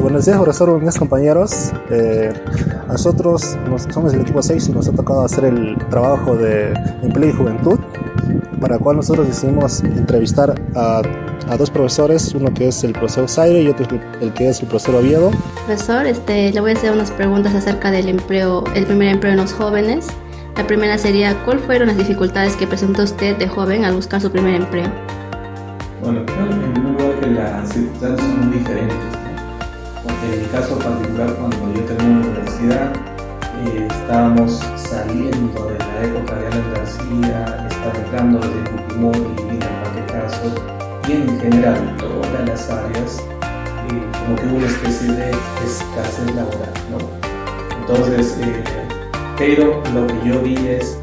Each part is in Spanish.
Buenos días, profesor, buenos días, compañeros. Nosotros somos el equipo 6 y nos ha tocado hacer el trabajo de empleo y juventud, para el cual nosotros decidimos entrevistar a dos profesores, uno que es el profesor Zaire y otro el que es el profesor Oviedo. Profesor, le voy a hacer unas preguntas acerca del empleo, el primer empleo en los jóvenes. La primera sería, ¿cuáles fueron las dificultades que presentó usted de joven al buscar su primer empleo? Bueno, creo en primer lugar que las circunstancias son muy diferentes, ¿no? Porque en mi caso particular, cuando yo terminé la universidad, estábamos saliendo de la época de Alan García, estaba entrando desde Fujimori y Dina Paquetazo, y en general en todas las áreas, como que hubo una especie de escasez laboral, ¿no? Entonces, pero lo que yo vi es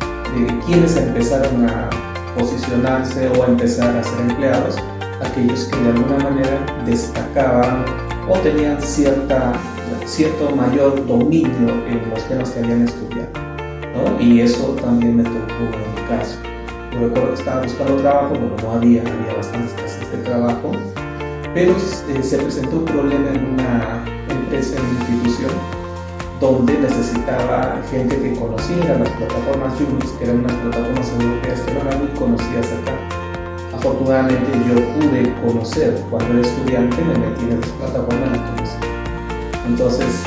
quienes empezaron a posicionarse o a empezar a ser empleados, aquellos que de alguna manera destacaban o tenían cierto mayor dominio en los temas que habían estudiado, ¿no? Y eso también me tocó en mi caso. Yo recuerdo que estaba buscando trabajo, bueno, no había bastante escasez de trabajo, pero se presentó un problema en una empresa, en una institución, donde necesitaba gente que conociera las plataformas Unix, que eran unas plataformas europeas que no eran muy conocidas acá. Afortunadamente yo pude conocer, cuando era estudiante me metí en esas plataformas y conocí. Entonces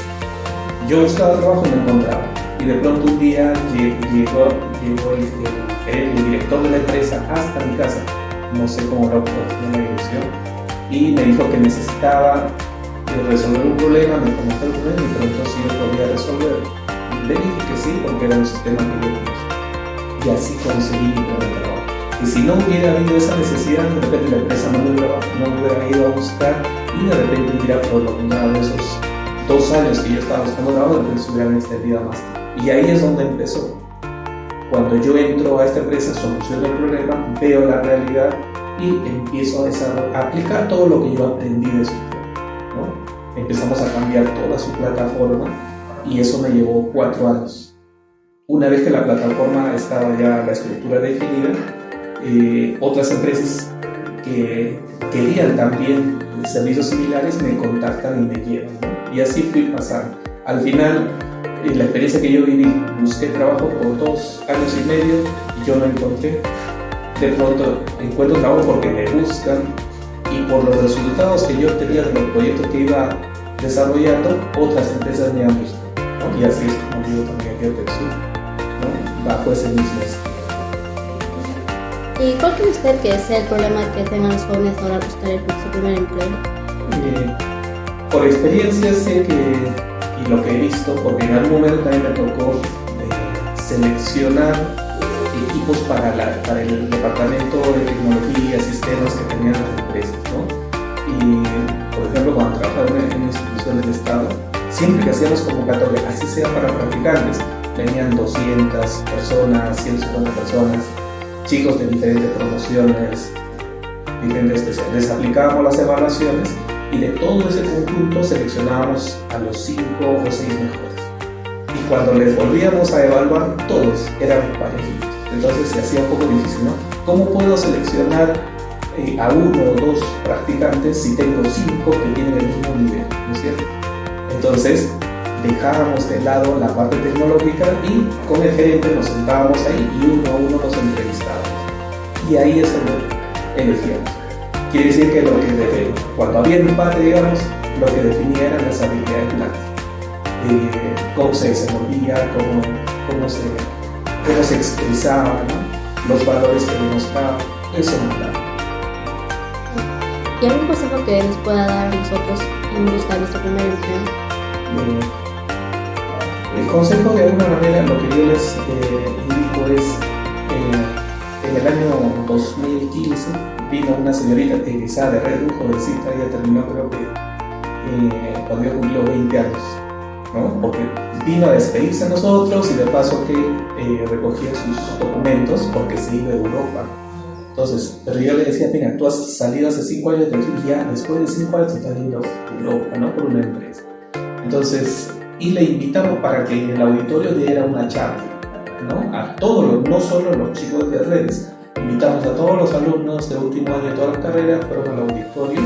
yo buscaba trabajo y no encontraba, y de pronto un día llegó el director de la empresa hasta mi casa, no sé cómo lo tenía la dirección, y me dijo que necesitaba resolver un problema, me comentó el problema y preguntó si yo podía resolverlo. Le dije que sí, porque era un sistema que yo conocía. Y así conseguí mi primer trabajo. Y si no hubiera habido esa necesidad, de repente la empresa no me hubiera ido a buscar y de repente hubiera prolongado esos 2 años que yo estaba buscando trabajo, de repente se hubieran extendido más. Y ahí es donde empezó. Cuando yo entro a esta empresa, soluciono el problema, veo la realidad y empiezo a aplicar todo lo que yo aprendí de su tema, ¿no? Empezamos a cambiar toda su plataforma y eso me llevó 4 años. Una vez que la plataforma estaba ya la estructura definida, otras empresas que querían también servicios similares me contactan y me llevan, ¿no? Y así fui pasando. Al final, la experiencia que yo viví, busqué trabajo por 2 años y medio y yo no encontré. De pronto encuentro trabajo porque me buscan, y por los resultados que yo tenía de los proyectos que iba desarrollando, otras empresas me han visto, ¿no? Y así es como yo también aquí aterrizó, ¿no? Bajo ese mismo estilo. ¿Y cuál cree usted que sea el problema que tengan los jóvenes ahora al buscar su primer empleo? Por experiencia sé y lo que he visto, porque en algún momento también me tocó seleccionar equipos para el departamento de tecnología, sistemas que tenían las empresas, ¿no? Y, por ejemplo, cuando trabajaba en instituciones de Estado, siempre que hacíamos convocatoria, así sea para practicantes, venían 200 personas, 150 personas, chicos de diferentes promociones, diferentes especialidades. Aplicábamos las evaluaciones y de todo ese conjunto seleccionábamos a los 5 o 6 mejores. Y cuando les volvíamos a evaluar, todos eran parejitos. Entonces se hacía un poco difícil, ¿no? ¿Cómo puedo seleccionar a 1 o 2 practicantes si tengo 5 que tienen el mismo nivel? ¿No es cierto? Entonces dejábamos de lado la parte tecnológica y con el gerente nos sentábamos ahí y uno a uno nos entrevistábamos. Y ahí es donde elegíamos. Quiere decir que cuando había empate, digamos, lo que definía eran las habilidades blandas. Cómo se desenvolvía, cómo se expresaban, ¿no? Los valores que demostraban, eso nos daba. ¿Y algún consejo que nos pueda dar a nosotros en buscar nuestro primer empleo? El consejo, de alguna manera, lo que yo les indico es, en el año 2015 vino una señorita egresada de Red, jovencita, ella terminó creo que cuando yo cumplió 20 años, ¿no? Porque vino a despedirse de nosotros y de paso que recogía sus documentos porque se iba a Europa. Entonces, pero yo le decía, mira, tú has salido hace 5 años de Chile y ya después de 5 años te estás yendo a Europa, ¿no? Por una empresa. Entonces, y le invitamos para que en el auditorio diera una charla, ¿no? A todos, no solo los chicos de redes, invitamos a todos los alumnos de último año de todas las carreras, fueron al auditorio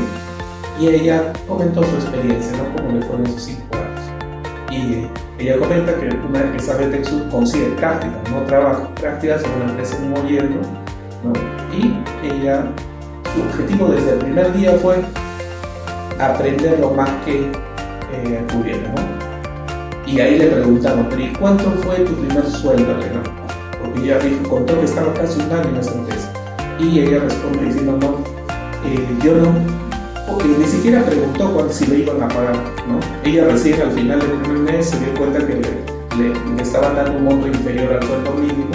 y ella comentó su experiencia, ¿no? Cómo le fueron esos 5 años. Y ella comenta que una vez que sale de TechSoup consigue prácticas, no trabajo, prácticas en una empresa en un gobierno, ¿no? Y ella, su objetivo desde el primer día fue aprender lo más que pudiera, ¿no? Y ahí le preguntaron, pero ¿y cuánto fue tu primer sueldo, no? Porque ella dijo, contó que estaba casi un año en esa empresa. Y ella responde diciendo, no, yo no, porque ni siquiera preguntó si le iban a pagar, ¿no? Ella recién al final del primer mes se dio cuenta que le estaban dando un monto inferior al sueldo mínimo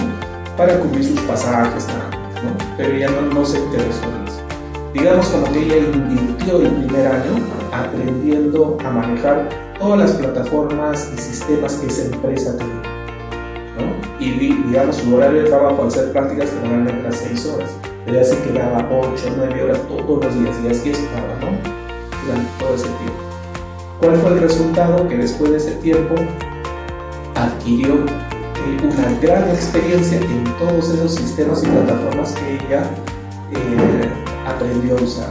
para cubrir sus pasajes, ¿no? Pero ella no se interesó en eso. Digamos como que ella invirtió el primer año aprendiendo a manejar todas las plataformas y sistemas que esa empresa tenía, ¿no? Y digamos su horario de trabajo al hacer prácticas normalmente era 6 horas, pero ella se quedaba 8, 9 horas todos los días y así estaba, ¿no? Durante todo ese tiempo. ¿Cuál fue el resultado? Que después de ese tiempo adquirió una gran experiencia en todos esos sistemas y plataformas que ella aprendió a usar.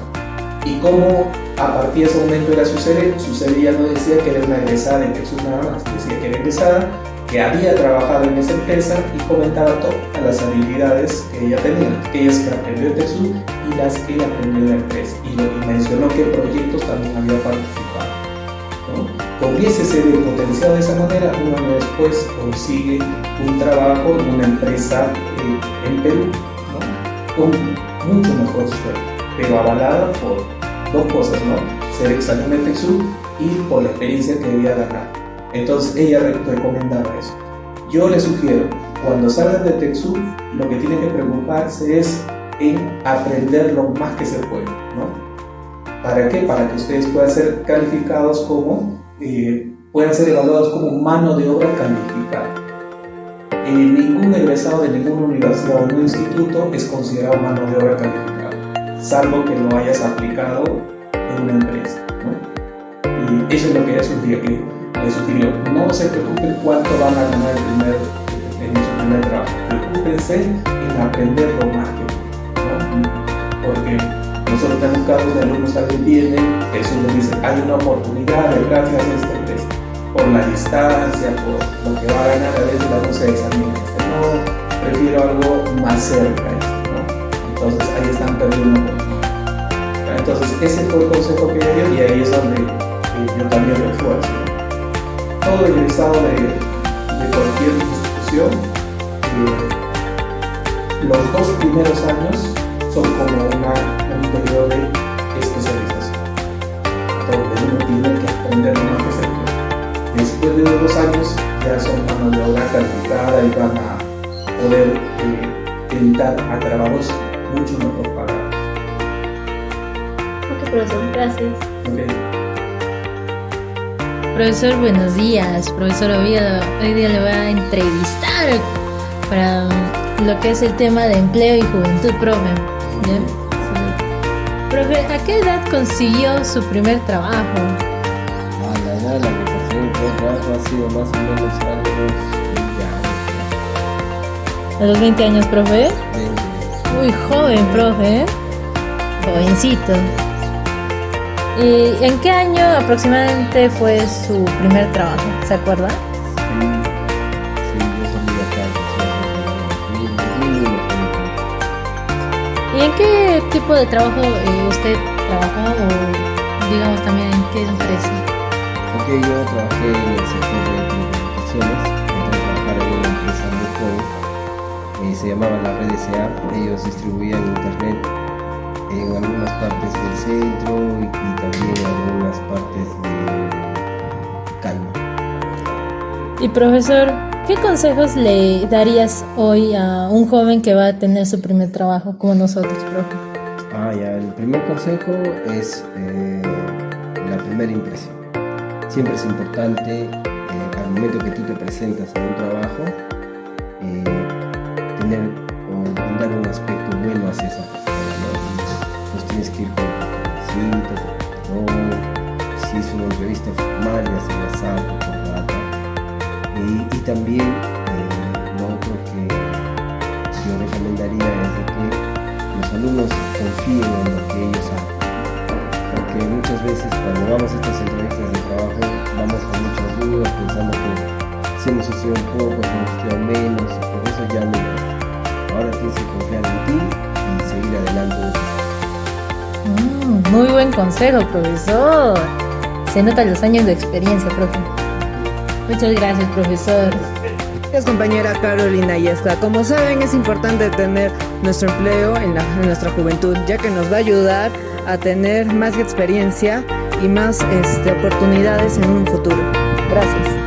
Y cómo a partir de ese momento era su CV ya no decía que era una egresada de TechSoup nada más, decía que era egresada, que había trabajado en esa empresa y comentaba todas las habilidades que ella tenía, aquellas que aprendió en TechSoup y las que aprendió en la empresa. Y mencionó que proyectos también había participado, ¿no? Con ese CV potenciado de esa manera, un año después consigue un trabajo en una empresa en Perú, ¿no? Con mucho mejor sueldo, pero avalada por 2 cosas, ¿no? Ser exalumno de TechSoup y por la experiencia que debía ganar. Entonces ella recomendaba eso. Yo les sugiero, cuando salgan de TechSoup, lo que tienen que preocuparse es en aprender lo más que se puede, ¿no? ¿Para qué? Para que ustedes puedan ser calificados como, puedan ser evaluados como mano de obra calificada. Ningún egresado de ninguna universidad o ningún instituto es considerado mano de obra calificada, salvo que lo hayas aplicado en una empresa, ¿no? Y eso es lo que ella sugirió. No se preocupen cuánto van a ganar en su primer trabajo, preocúpense en aprender lo más que puedan, ¿no? Porque nosotros tenemos casos de alumnos, alguien viene, eso les dice, hay una oportunidad de prácticas en esta empresa, por la distancia, por lo que va a ganar, a veces la no se examina, no, prefiero algo más cerca, ¿no? Entonces ahí están perdiendo una oportunidad. Entonces ese fue el consejo que ella dio y ahí es donde yo también refuerzo, ¿no? Todo egresado de cualquier institución, los 2 primeros años son como un periodo de especialización, donde uno tiene que aprender lo más que se puede. Después de los 2 años ya son mano de obra calificada y van a poder entrar a trabajos mucho mejor pagados. Ok, profesor, gracias. Okay. Profesor, buenos días. Profesor Oviedo, hoy día le voy a entrevistar para lo que es el tema de empleo y juventud, profe. ¿Bien? Sí. Profe, ¿a qué edad consiguió su primer trabajo? La edad en la que conseguí mi primer trabajo ha sido más o menos a los 20 años. ¿A los 20 años, profe? Muy joven, profe, ¿eh? Jovencito. ¿Y en qué año aproximadamente fue su primer trabajo? ¿Se acuerda? Sí, yo soy muy acá, ¿Y en qué tipo de trabajo usted trabajó o digamos también en qué empresa? Ok, yo trabajé en el sector de telecomunicaciones, entré a trabajar en una empresa muy joven, se llamaba La Red S.A. Ellos distribuían internet en algunas partes del centro y también en algunas partes de Calma. Y profesor, ¿qué consejos le darías hoy a un joven que va a tener su primer trabajo como nosotros, profe? Ya, el primer consejo es la primera impresión. Siempre es importante, al momento que tú te presentas a un trabajo, tener o brindar un aspecto bueno hacia esa persona, ¿no? Pues tienes que ir con tu camisita, si es una entrevista formal, ya sea la saco, corbata. Y también lo otro que yo recomendaría es de que los alumnos confíen en lo que ellos hacen, porque porque muchas veces cuando vamos a estas entrevistas de trabajo vamos con muchas dudas, pensamos que si hemos estudiado un poco, si hemos estudiado menos, por eso ya no. Ahora tienes que confiar en ti y seguir adelante. Muy buen consejo, profesor. Se notan los años de experiencia, profe. Muchas gracias, profesor. Gracias, compañera Carolina Yesca. Como saben, es importante tener nuestro empleo en nuestra juventud, ya que nos va a ayudar a tener más experiencia y más oportunidades en un futuro. Gracias.